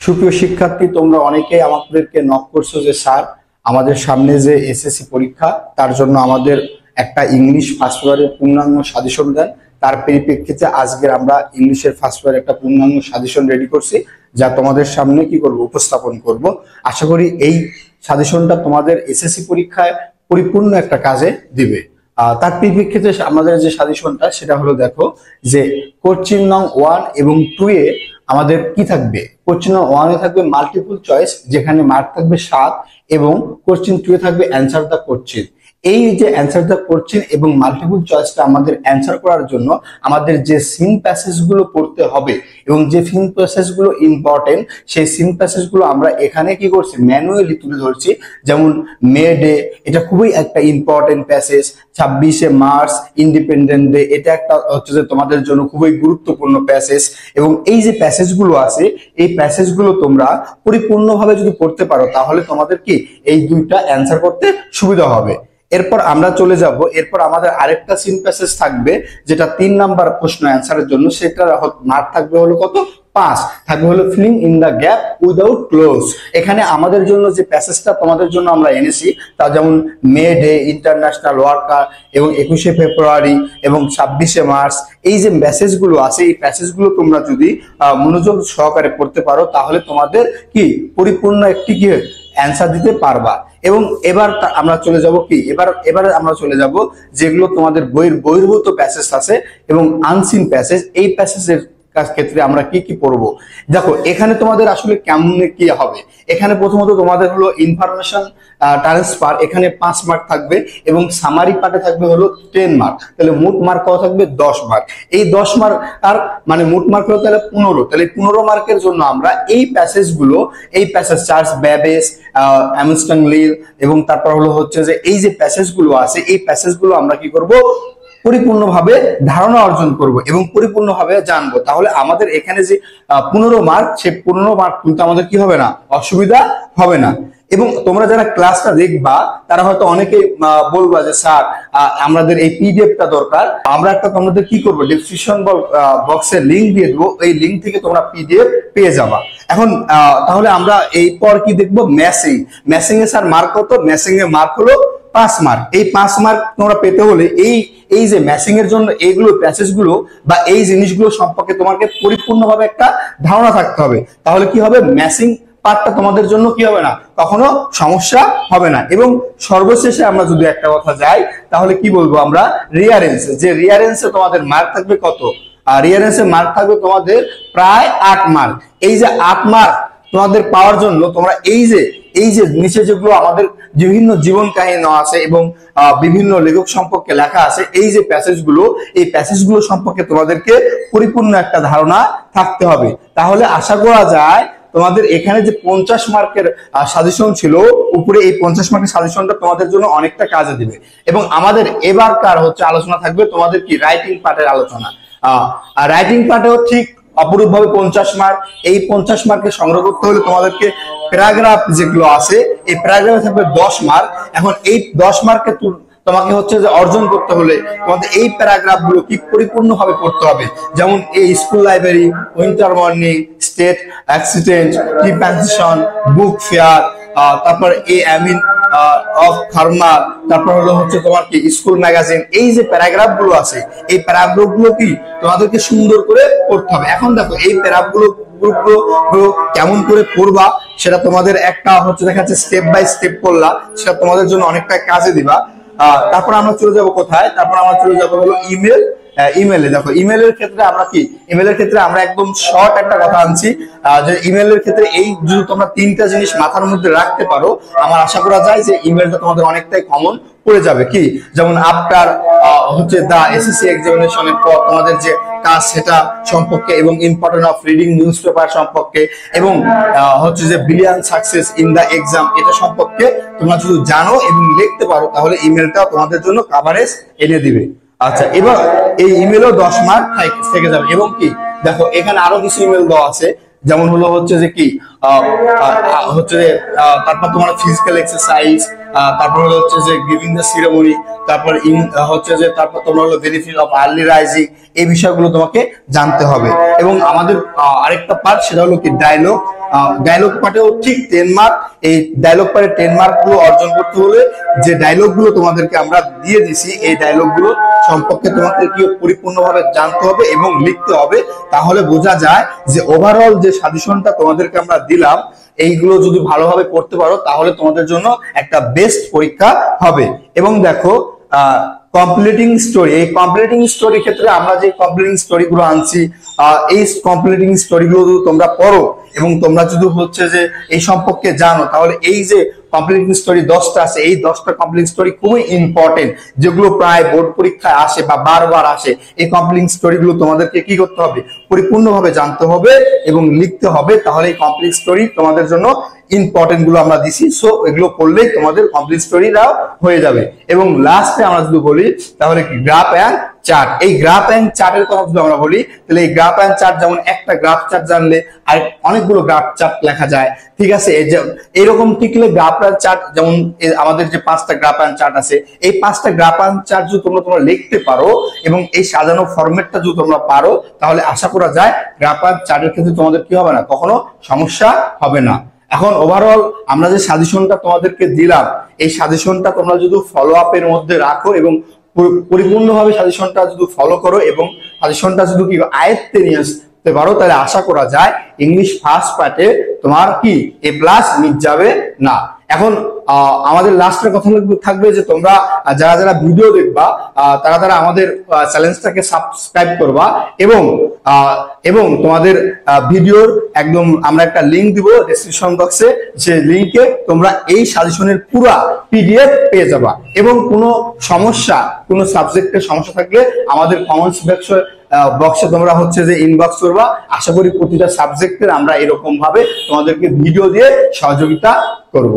সুপ্রিয় শিক্ষার্থী, তোমরা অনেকেই আমাদেরকে নক করছো যে স্যার, আমাদের সামনে যে এসএসসি পরীক্ষা, তার জন্য আমাদের একটা ইংলিশ ফার্স্ট পেপারের পূর্ণাঙ্গ সাজেশন দেন। তার পরিপ্রেক্ষিতে আজকের আমরা ইংলিশের ফার্স্ট পেপারের একটা পূর্ণাঙ্গ সাজেশন রেডি করছি, যা তোমাদের সামনে কি করব, উপস্থাপন করব। আশা করি এই সাজেশনটা তোমাদের এসএসসি পরীক্ষায় পরিপূর্ণ একটা কাজে দিবে। তার পরিপ্রেক্ষিতে আমাদের যে সাজেশনটা সেটা হলো, দেখো যে কোশ্চেন নং 1 এবং 2 এ আমাদের কি থাকবে। কোশ্চেন নং 1 এ থাকবে মাল্টিপল চয়েস, যেখানে মার্ক থাকবে 7, এবং কোশ্চেন 2 এ থাকবে অ্যান্সার দ্য কোশ্চেন। এই যে অ্যান্সার দ্য কোশ্চেন এবং মাল্টিপল চয়েসটা আমাদের অ্যান্সার করার জন্য আমাদের যে সিন প্যাসেজ গুলো পড়তে হবে এবং যে সিন প্যাসেজ গুলো ইম্পর্টেন্ট, সেই সিন প্যাসেজ গুলো আমরা এখানে কি করছি, ম্যানুয়ালি তুলে ধরছি। যেমন মে ডে, এটা খুবই একটা ইম্পর্টেন্ট প্যাসেজ। 26শে মার্চ ইন্ডিপেন্ডেন্ট ডে, এটা একটা হচ্ছে যে তোমাদের জন্য খুবই গুরুত্বপূর্ণ প্যাসেজ। এবং এই যে প্যাসেজ গুলো আছে, এই প্যাসেজ গুলো তোমরা পরিপূর্ণভাবে যদি পড়তে পারো, তাহলে তোমাদের কি এই দুইটা অ্যান্সার করতে সুবিধা হবে। এরপর আমরা চলে যাব, এরপর আমাদের আরেকটা সিন প্যাসেজ থাকবে, যেটা 3 নাম্বার প্রশ্ন অ্যান্সারের জন্য। সেটার মার্ক থাকবে হলো কত, 5 থাকবে হলো filling in the gap without close. এখানে আমাদের জন্য যে প্যাসেজটা তোমাদের জন্য আমরা এনেছি, তা যেমন মে ডে, ইন্টারন্যাশনাল ওয়ার্কার, এবং 21শে ফেব্রুয়ারি এবং 26শে মার্চ, এই যে প্যাসেজগুলো আছে, এই প্যাসেজগুলো তোমরা যদি মনোযোগ সহকারে পড়তে পারো, তাহলে তোমাদের কি পরিপূর্ণ একটি কি অ্যান্সার দিতে পারবা। এবং এবার আমরা চলে যাব কি, এবারে আমরা চলে যাব যেগুলো তোমাদের বইয়ের বহির্ভূত প্যাসেজ আছে এবং আনসিন প্যাসেজ। এই প্যাসেজের ক্ষেত্রে আমরা কি কি পড়বো। দেখো এখানে তোমাদের আসলে কেমন কি হবে। এখানে প্রথমত তোমাদের হলো ইনফরমেশন ট্রান্সফার, এখানে 5 মার্ক থাকবে, এবং সামারি পার্টে থাকবে হলো 10 মার্ক। তাহলে মোট মার্ক কত থাকবে, 10 মার্ক। এই 10 মার্ক আর মানে মোট মার্ক হলো তাহলে 15। তাহলে 15 মার্কের জন্য আমরা এই প্যাসেজগুলো, এই প্যাসেজ চার্লস ব্যাবেজ, অ্যামস্ট্রং লিল, এবং তারপর হলো হচ্ছে যে এই যে প্যাসেজগুলো আছে, এই প্যাসেজগুলো আমরা কি করব, পরিপূর্ণভাবে ধারণা অর্জন করব এবং পরিপূর্ণভাবে জানবো। তাহলে আমাদের এখানে যে 15 মার্ক, সেই 15 মার্ক কিন্তু আমাদের কি হবে না, অসুবিধা হবে না। এবং তোমরা যারা ক্লাসটা দেখবা, তারা হয়তো অনেকে বলবা যে স্যার, আমাদের এই পিডিএফটা দরকার। আমরা একটা তোমাদের কি করব, ডেসক্রিপশন বক্সে লিংক দিয়ে দেবো, এই লিংক থেকে তোমরা পিডিএফ পেয়ে যাবা। এখন তাহলে আমরা এই পর কি দেখবো, ম্যাসিং। ম্যাসিং এ স্যার মার্ক কত, ম্যাসিং এর মার্ক হলো 5 মার্ক। এই 5 মার্ক তোমরা পেতে হলে এই যে ম্যাচিং এর জন্য এইগুলো প্যাসেজ গুলো বা এই জিনিসগুলো সম্পর্কে তোমাকে পরিপূর্ণভাবে একটা ধারণা থাকতে হবে। তাহলে কি হবে, ম্যাচিং পার্টটা তোমাদের জন্য কি হবে না, কখনো সমস্যা হবে না। এবং সর্বশেষে আমরা যদি একটা কথা যাই, তাহলে কি বলবো আমরা, রিয়ারেন্স। যে রিয়ারেন্সে তোমাদের মার্ক থাকবে কত, আর রিয়ারেন্সে মার্ক থাকবে তোমাদের প্রায় 8 মার্ক। এই যে 8 মার্ক তোমাদের পাওয়ার জন্য তোমরা এই যে নিচে যেগুলো আমাদের বিভিন্ন জীবন কাহিনী আছে এবং বিভিন্ন লেখক সম্পর্কে লেখা আছে, এই যে প্যাসেজগুলো, এই প্যাসেজগুলো সম্পর্কে তোমাদেরকে পরিপূর্ণ একটা ধারণা থাকতে হবে। তাহলে আশা করা যায় তোমাদের এখানে যে 50 মার্কের সাজেশন ছিল উপরে, এই 50 মার্কের সাজেশনটা তোমাদের জন্য অনেকটা কাজে দিবে। এবং আমাদের এবারকার হচ্ছে আলোচনা থাকবে তোমাদের কি, রাইটিং পার্টের আলোচনা। রাইটিং পার্টেও ঠিক অপরূপভাবে 50 মার্ক। এই 50 মার্কে সংগ্রহ করতে হলে তোমাদেরকে প্যারাগ্রাফ যেগুলো আছে, এই প্যারাগ্রাফে থাকবে 10 মার্ক। এখন এই 10 মার্কে তোমাকে হচ্ছে যে অর্জন করতে হলে তোমাদের এই প্যারাগ্রাফ গুলো কি পরিপূর্ণভাবে পড়তে হবে। যেমন এই school library, winter morning, state accident, ডিপেনশন, বুক ফেয়ার, তারপর এ আমিন অফ ফার্মার, তারপর হলো হচ্ছে তোমার কি স্কুল ম্যাগাজিন। এই যে প্যারাগ্রাফ গুলো আছে, এই প্যারাগ্রাফ গুলো কি তোমাদেরকে সুন্দর করে পড়তে হবে। এখন দেখো এই প্যারাগ্রাফ গুলো কেমন করে পড়বা, সেটা তোমাদের একটা হচ্ছে দেখা যাচ্ছে স্টেপ বাই স্টেপ পড়লা, সেটা তোমাদের জন্য অনেকটা কাজে দিবা। তারপর আমরা চলে যাব কোথায়, তারপর আমরা চলে যাব হলো ইমেল। ইমেলে দেখো, ইমেলের ক্ষেত্রে আমরা কি, ইমেলের ক্ষেত্রে আমরা একদম শর্ট একটা কথা আনছি, যে ইমেলের ক্ষেত্রে এই যদি তোমরা 3টা জিনিস মাথার মধ্যে রাখতে পারো, আমার আশা করা যায় যে ইমেলটা তোমাদের অনেকটাই কমন পড়ে যাবে। কি, যেমন আফটার হচ্ছে দা এসএসসি এক্সামিনেশনের পর তোমাদের যে কাজ, সেটা সম্পর্কে, এবং important of reading newspaper সম্পর্কে, এবং হচ্ছে যে brilliant success in the exam, এটা সম্পর্কে তোমরা যদি জানো এবং লিখতে পারো, তাহলে ইমেলটা তোমাদের জন্য কাভারেজ এনে দিবে। আচ্ছা, এবার এই ইমেলও 10 মার্ক থেকে যাবে। এবং কি দেখো, এখানে আরো কিছু ইমেল দেওয়া আছে, যেমন হলো হচ্ছে যে কি হচ্ছে তারপর তোমার ফিজিক্যাল এক্সারসাইজ, তারপর হচ্ছে যে গিভিং দ্য সিরামনি, তারপর হচ্ছে যে তারপর তোমার হলো বেনিফিট অফ আর্লি রাইজিং, এই বিষয়গুলো তোমাকে জানতে হবে। এবং আমাদের আরেকটা পার্ট সেটা হলো কি ডায়লগ। ডায়লগ পার্টেও ঠিক 10 মার্ক। এই ডায়লগ পার্টে 10 মার্ক গুলো অর্জন করতে হলে যে ডায়লগ গুলো তোমাদেরকে আমরা দিয়ে দিছি, এই ডায়লগ গুলো সম্পর্কে তোমাকে কি পরিপূর্ণভাবে জানতে হবে এবং লিখতে হবে। তাহলে বোঝা যায় যে ওভারঅল যে সাজেশনটা তোমাদেরকে আমরা দিলাম, এইগুলো যদি ভালোভাবে করতে পারো তাহলে তোমাদের জন্য একটা বেস্ট পরীক্ষা হবে। এবং দেখো কমপ্লিটিং স্টোরি, এই কমপ্লিটিং স্টোরি ক্ষেত্রে আমরা যে কমপ্লিটিং স্টোরি গুলো আনছি, এই কমপ্লিটিং স্টোরি গুলো যদি তোমরা পড়ো এবং তোমরা যদি হচ্ছে যে এই সম্পর্কে জানো, তাহলে এই যে কমপ্লিটিং স্টোরি 10টা আছে, এই 10টা কমপ্লিটিং স্টোরি খুবই ইম্পর্টেন্ট, যেগুলো প্রায় বোর্ড পরীক্ষায় আসে বা বারবার আসে। এই কমপ্লিটিং স্টোরি গুলো তোমাদেরকে কি করতে হবে, পরিপূর্ণভাবে জানতে হবে এবং লিখতে হবে। তাহলে এই কমপ্লিট স্টোরি তোমাদের জন্য ইম্পর্টেন্ট গুলো আমরা দিছি, সো এগুলো করলেই তোমাদের কমপ্লিট স্টোরিটাও হয়ে যাবে। এবং লাস্টে আমরা যদি বলি তাহলে কি গ্রাফ এন্ড চার্ট। এই গ্রাফ এন্ড চার্টের কথা যদি আমরা বলি, তাহলে এই গ্রাফ এন্ড চার্ট যেমন একটা গ্রাফ চার্ট জানলে আর অনেকগুলো গ্রাফ চার্ট লেখা যায়, ঠিক আছে। এরকম টিকলে গ্রাফ এন্ড চার্ট, যেমন আমাদের যে 5টা গ্রাফ এন্ড চার্ট আছে, এই 5টা গ্রাফ এন্ড চার্ট যদি তোমরা লিখতে পারো এবং এই সাজানো ফরম্যাটটা যদি তোমরা পারো, তাহলে আশা করা যায় গ্রাফ এন্ড চার্টের ক্ষেত্রে তোমাদের কি হবে না, কখনো সমস্যা হবে না। এখন ওভারঅল আমরা যে সাজেশনটা তোমাদেরকে দিলাম, এই সাজেশনটা তোমরা যদি ফলো আপের মধ্যে রাখো এবং পরিপূর্ণভাবে সাজেশনটা যদি ফলো করো এবং সাজেশনটা যদি কি আয়ত্তে নিয়ে আসতে পারো, তাহলে আশা করা যায় ইংলিশ ফার্স্ট পার্টে তোমার কি A+ মিট যাবে না। এখন আমাদের লাস্টের কথা থাকবে যে তোমরা যারা যারা ভিডিও দেখবা তারা তারা আমাদের চ্যানেলটাকে সাবস্ক্রাইব করবা এবং তোমাদের ভিডিওর একদম আমরা একটা লিংক দিব ডেসক্রিপশন বক্সে, যে লিংকে তোমরা এই সাজেশনের পুরো PDF পেয়ে যাবা। এবং কোনো সমস্যা, কোনো সাবজেক্টের সমস্যা থাকলে আমাদের কমেন্টস বক্সে তোমরা হচ্ছে যে ইনবক্স করবা। আশা করি প্রতিটা সাবজেক্টের আমরা এরকম ভাবে তোমাদেরকে ভিডিও দিয়ে সহযোগিতা করব।